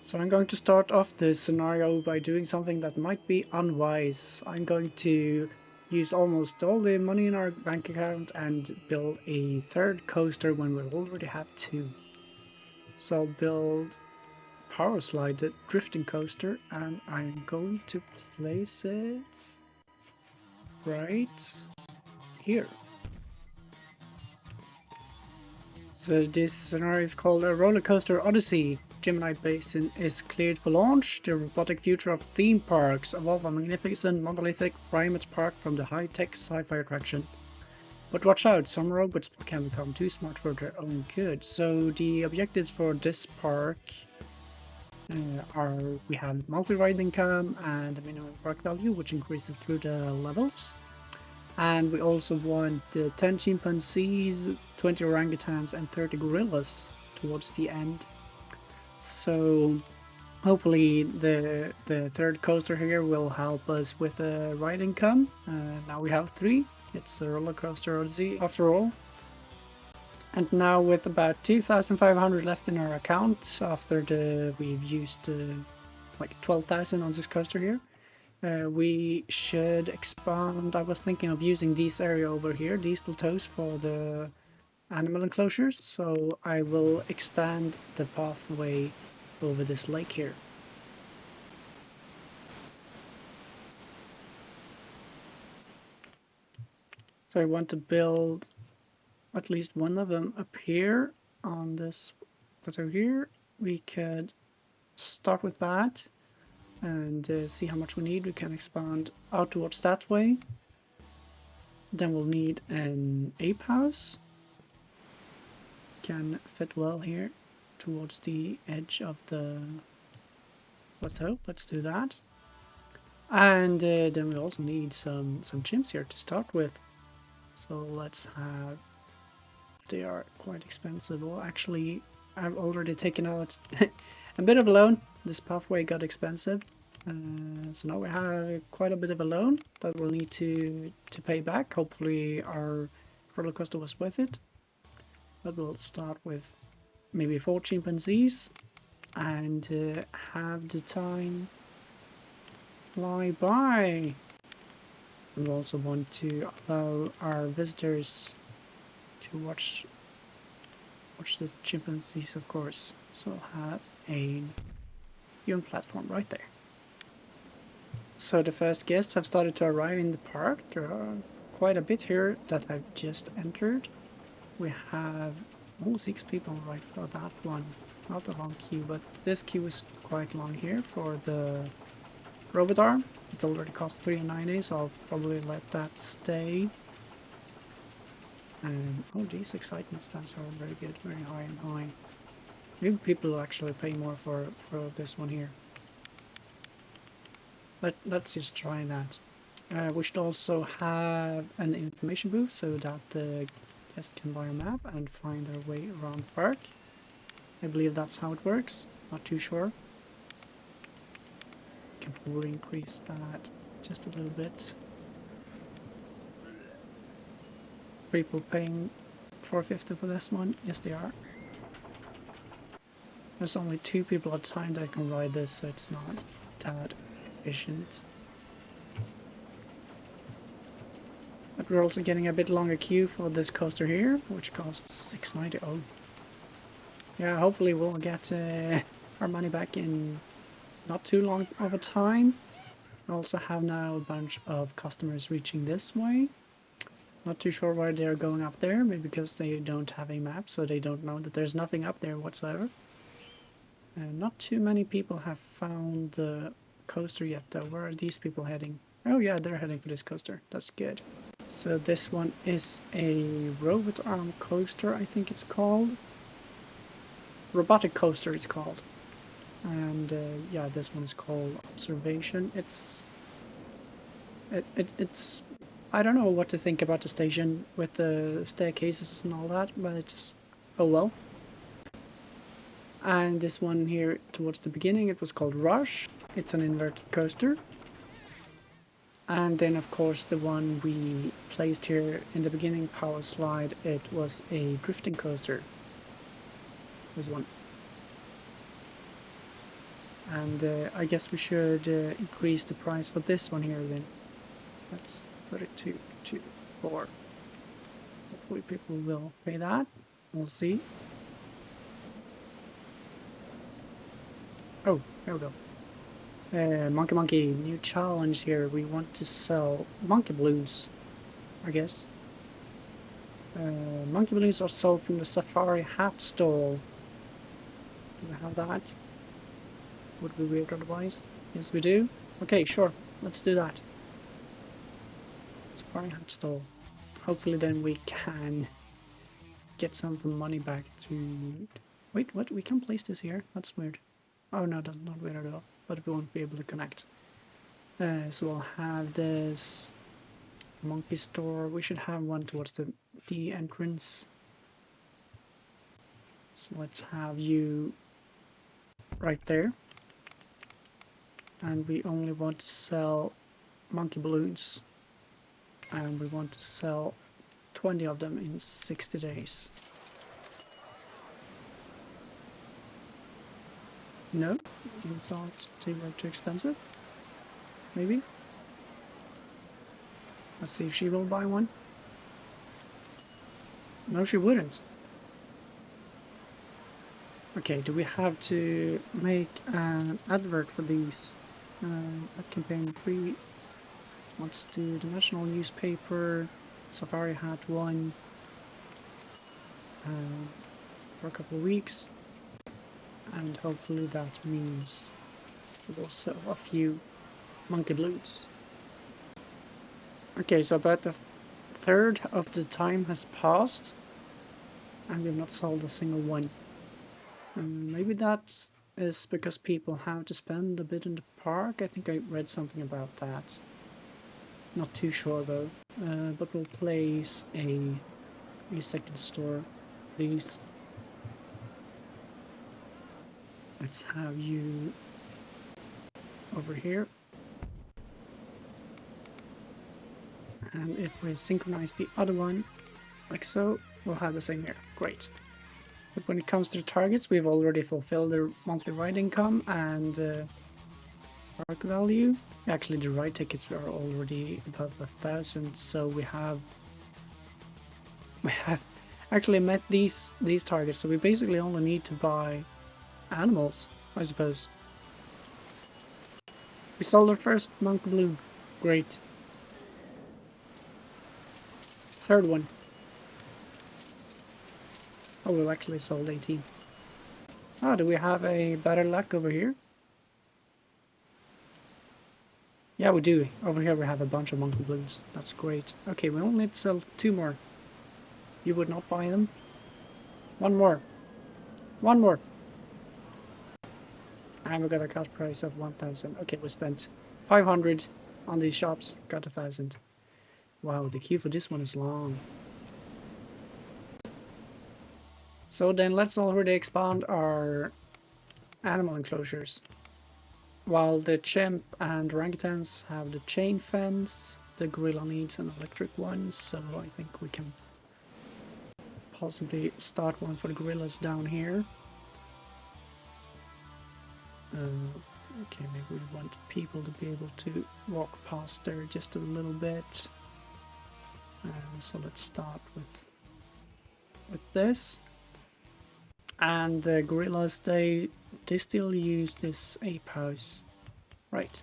So I'm going to start off this scenario by doing something that might be unwise. I'm going to use almost all the money in our bank account and build a third coaster when we already have two. So I'll build Power Slide, the drifting coaster, and I'm going to place it right here. So this scenario is called a Rollercoaster Odyssey. Gemini Basin is cleared for launch. The robotic future of theme parks evolve a magnificent monolithic primate park from the high-tech sci-fi attraction. But watch out, some robots can become too smart for their own good. So the objectives for this park are we have multi-ride income and a minimum park value, which increases through the levels. And we also want 10 chimpanzees, 20 orangutans and 30 gorillas towards the end. So hopefully the third coaster here will help us with the ride income. Now we have 3. It's a Rollercoaster Odyssey after all. And now with about 2,500 left in our account after we've used like 12,000 on this coaster here. We should expand. I was thinking of using this area over here, these plateaus, for the animal enclosures, so I will extend the pathway over this lake here. So I want to build at least one of them up here on this plateau here. We could start with that and see how much we need. We can expand out towards that way. Then we'll need an ape house. Can fit well here towards the edge of the plateau. Let's do that. And then we also need some chimps here to start with. So let's have... They are quite expensive. Well, actually, I've already taken out a bit of a loan. This pathway got expensive. So now we have quite a bit of a loan that we'll need to pay back. Hopefully our roller coaster was worth it. But we'll start with maybe 4 chimpanzees and have the time fly by. We also want to allow our visitors to watch the chimpanzees, of course. So we'll have a viewing platform right there. So the first guests have started to arrive in the park. There are quite a bit here that I've just entered. We have all 6 people right for that one. Not a long queue, but this queue is quite long here for the robot arm. It already cost $3.90, so I'll probably let that stay. And oh, these excitement stamps are very good, very high and high. Maybe people will actually pay more for this one here. Let's just try that. We should also have an information booth so that the guests can buy a map and find their way around the park. I believe that's how it works. Not too sure. Can probably increase that just a little bit. People paying $4.50 for this one? Yes, they are. There's only 2 people at a time that can ride this, so it's not that efficient. But we're also getting a bit longer queue for this coaster here, which costs $6.90. Oh. Yeah, hopefully we'll get our money back in not too long of a time. We also have now a bunch of customers reaching this way. Not too sure why they're going up there, maybe because they don't have a map, so they don't know that there's nothing up there whatsoever. And not too many people have found the coaster yet though. Where are these people heading? Oh yeah, they're heading for this coaster. That's good. So this one is a robot arm coaster, I think it's called. Robotic coaster it's called. And yeah, this one is called Observation. It's I don't know what to think about the station with the staircases and all that, but it's just, oh well. And this one here towards the beginning, it was called Rush. It's an inverted coaster. And then of course the one we placed here in the beginning, Power Slide, it was a drifting coaster. This one. And I guess we should increase the price for this one here then. Let's put it to 4. Hopefully people will pay that. We'll see. Oh, there we go. Monkey, new challenge here. We want to sell monkey balloons, I guess. Monkey balloons are sold from the Safari hat stall. Do we have that? Would be weird otherwise. Yes, we do. Okay, sure. Let's do that. Safari hat stall. Hopefully then we can get some of the money back to... Wait, what? We can place this here? That's weird. Oh no, that's not weird at all. But we won't be able to connect. So we'll have this monkey store. We should have one towards the entrance. So let's have you right there. And we only want to sell monkey balloons. And we want to sell 20 of them in 60 days. No? You thought they were too expensive? Maybe? Let's see if she will buy one. No, she wouldn't. Okay, do we have to make an advert for these? Ad campaign free. Let's do the national newspaper, Safari Hat 1, for a couple of weeks. And hopefully that means we'll sell a few monkey balloons. Okay, so about the third of the time has passed and we've not sold a single one. Maybe that is because people have to spend a bit in the park. I think I read something about that. Not too sure though. But we'll place a second store, please. Let's have you over here. And if we synchronize the other one, like so, we'll have the same here. Great. But when it comes to the targets, we've already fulfilled the monthly ride income and park value. Actually, the ride tickets are already above 1,000, so we have actually met these targets. So we basically only need to buy animals, I suppose. We sold our first monkey balloon. Great. Third one. Oh, we've actually sold 18. Oh, do we have a better luck over here? Yeah, we do. Over here we have a bunch of monkey balloons. That's great. Okay, we only need to sell 2 more. You would not buy them? 1 more. 1 more. And we got a cost price of 1,000. Okay, we spent 500 on these shops. Got 1,000. Wow, the queue for this one is long. So then let's already expand our animal enclosures. While the chimp and orangutans have the chain fence, the gorilla needs an electric one, so I think we can possibly start one for the gorillas down here. Okay, maybe we want people to be able to walk past there just a little bit. So let's start with this. And the gorillas, they still use this ape house, right?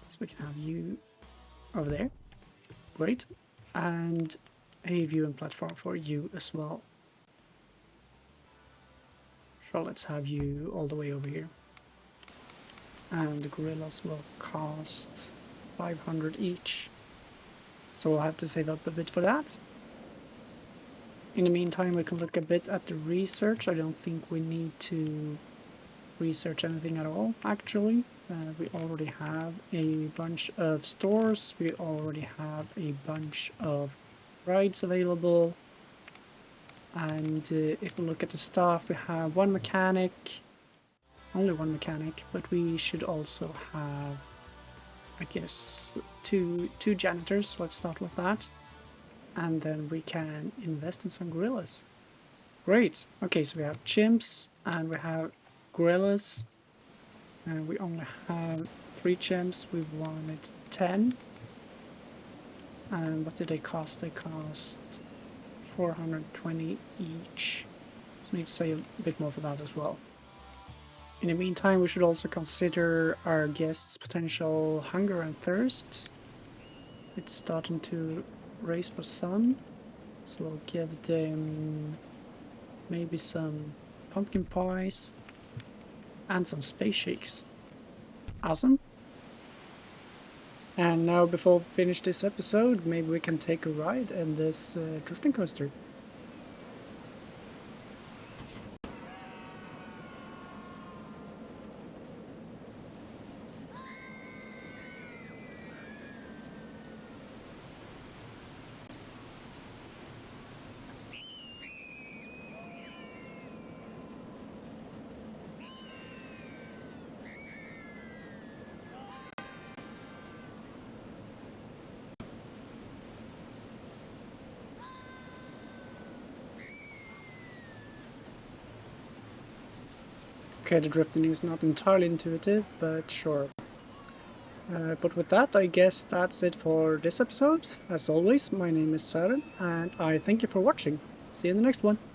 So we can have you over there, great, and a viewing platform for you as well. So let's have you all the way over here. And the gorillas will cost 500 each, so we'll have to save up a bit for that. In the meantime, we can look a bit at the research. I don't think we need to research anything at all, actually. We already have a bunch of stores. We already have a bunch of rides available. And if we look at the staff, we have 1 mechanic. Only 1 mechanic, but we should also have, I guess, two janitors. Let's start with that. And then we can invest in some gorillas. Great. Okay, so we have chimps and we have gorillas. We only have 3 gems, we wanted 10. And what did they cost? They cost 420 each. So we need to say a bit more for that as well. In the meantime, we should also consider our guests' potential hunger and thirst. It's starting to race for sun, so we'll give them maybe some pumpkin pies and some space shakes. Awesome. And now, before we finish this episode, maybe we can take a ride in this drifting coaster. Okay, the drifting is not entirely intuitive, but sure. But with that, I guess that's it for this episode. As always, my name is Søren, and I thank you for watching. See you in the next one.